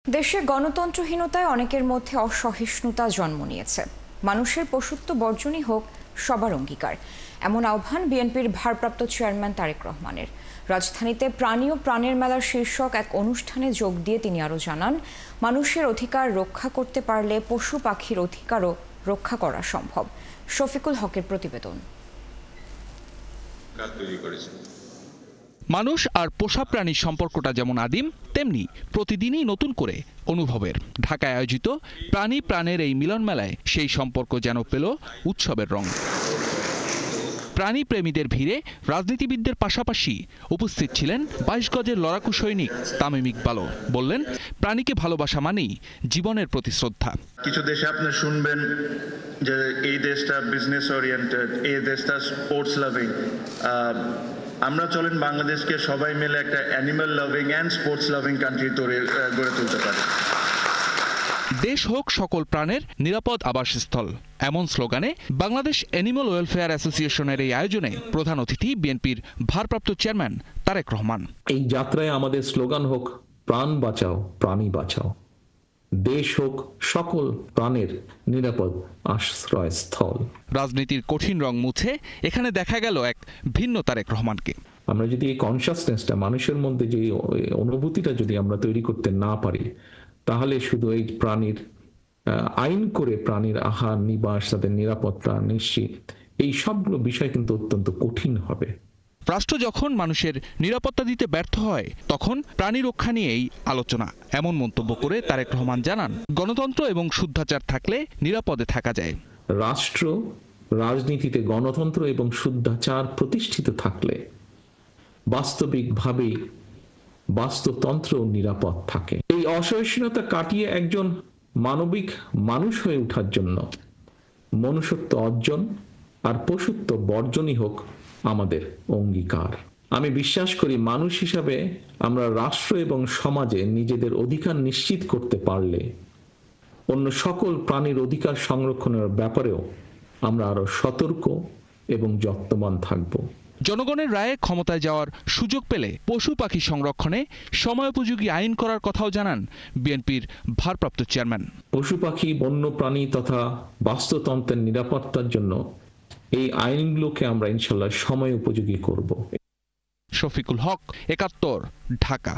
দেশে গণতন্ত্রহীনতায় অনেকের মধ্যে অসহিষ্ণুতা জন্ম নিয়েছে। মানুষের পশুত্ব বর্জনই হোক সবার অঙ্গীকার, এমন আহ্বান বিএনপির ভারপ্রাপ্ত চেয়ারম্যান তারেক রহমানের। রাজধানীতে প্রাণী ও প্রাণের মেলার শীর্ষক এক অনুষ্ঠানে যোগ দিয়ে তিনি আরও জানান, মানুষের অধিকার রক্ষা করতে পারলে পশু পাখির অধিকারও রক্ষা করা সম্ভব। শফিকুল হকের প্রতিবেদন। মানুষ আর পোষা প্রাণীর সম্পর্কটা যেমন আদিম, তেমনি প্রতিদিনই নতুন করে অনুভবের। ঢাকায় আয়োজিত প্রাণী প্রাণের এই মিলন মেলায় সেই সম্পর্ক যেন পেল উৎসবের রং। প্রাণী প্রেমীদের ভিড়ে রাজনীতিবিদদের পাশাপাশি উপস্থিত ছিলেন ২২ গজের লড়াকু সৈনিক তামিম ইকবালও। বললেন, প্রাণীকে ভালোবাসা মানেই জীবনের প্রতি শ্রদ্ধা। কিছু দেশে আপনি শুনবেন যে এই দেশটা বিজনেস ওরিয়েন্টেড, এই দেশটা স্পোর্টস লাভিং। আমরা চলেন বাংলাদেশকে সবাই মিলে একটা animal loving and sports loving country গড়ে তুলতে পারি। দেশ হোক সকল প্রাণের নিরাপদ আবাসস্থল, এমন স্লোগানে বাংলাদেশ অ্যানিমাল ওয়েলফেয়ার অ্যাসোসিয়েশনের এই আয়োজনে প্রধান অতিথি বিএনপির ভারপ্রাপ্ত চেয়ারম্যান তারেক রহমান। এই যাত্রায় আমাদের স্লোগান হোক, প্রাণ বাঁচাও প্রাণী বাঁচাও। দেশ হোক সকল প্রাণের নিরাপদ আশ্রয়স্থল। রাজনীতির কঠিন রং মুছে এখানে দেখা গেল এক ভিন্ন তারেক রহমানকে। আমরা যদি এই কনসাসনেসটা মানুষের মধ্যে যে অনুভূতিটা যদি আমরা তৈরি করতে না পারি, তাহলে শুধু এই প্রাণীর আইন করে প্রাণীর আহার নিবাস, তাদের নিরাপত্তা নিশ্চিত, এই সবগুলো বিষয় কিন্তু অত্যন্ত কঠিন হবে। রাষ্ট্র যখন মানুষের নিরাপত্তা দিতে ব্যর্থ হয়, তখন প্রাণী রক্ষা নিয়েই আলোচনা, এমন মন্তব্য করে তারেক রহমান জানান, গণতন্ত্র এবং শুদ্ধাচার থাকলে নিরাপদে থাকা যায়। রাষ্ট্র রাজনীতিতে গণতন্ত্র এবং শুদ্ধাচার প্রতিষ্ঠিত থাকলে বাস্তবিকভাবেই বাস্তুতন্ত্র নিরাপদ থাকে। এই অসহিষ্ণুতা কাটিয়ে একজন মানবিক মানুষ হয়ে ওঠার জন্য মনুষ্যত্ব অর্জন আর পশুত্ব বর্জনই হোক আমাদের অঙ্গীকার। আমি বিশ্বাস করি, মানুষ হিসাবে আমরা রাষ্ট্র এবং সমাজে নিজেদের অধিকার নিশ্চিত করতে পারলে অন্য সকল প্রাণীর অধিকার সংরক্ষণের ব্যাপারেও আমরা আরো সতর্ক এবং যত্নবান থাকব। জনগণের রায়ে ক্ষমতায় যাওয়ার সুযোগ পেলে পশু পাখি সংরক্ষণে সময়োপযোগী আইন করার কথাও জানান বিএনপির ভারপ্রাপ্ত চেয়ারম্যান। পশু পাখি, বন্য প্রাণী তথা বাস্তুতন্ত্রের নিরাপত্তার জন্য এই আইনগুলোকে আমরা ইনশাল্লাহ সময় উপযোগী করব। শফিকুল হক, ৭১, ঢাকা।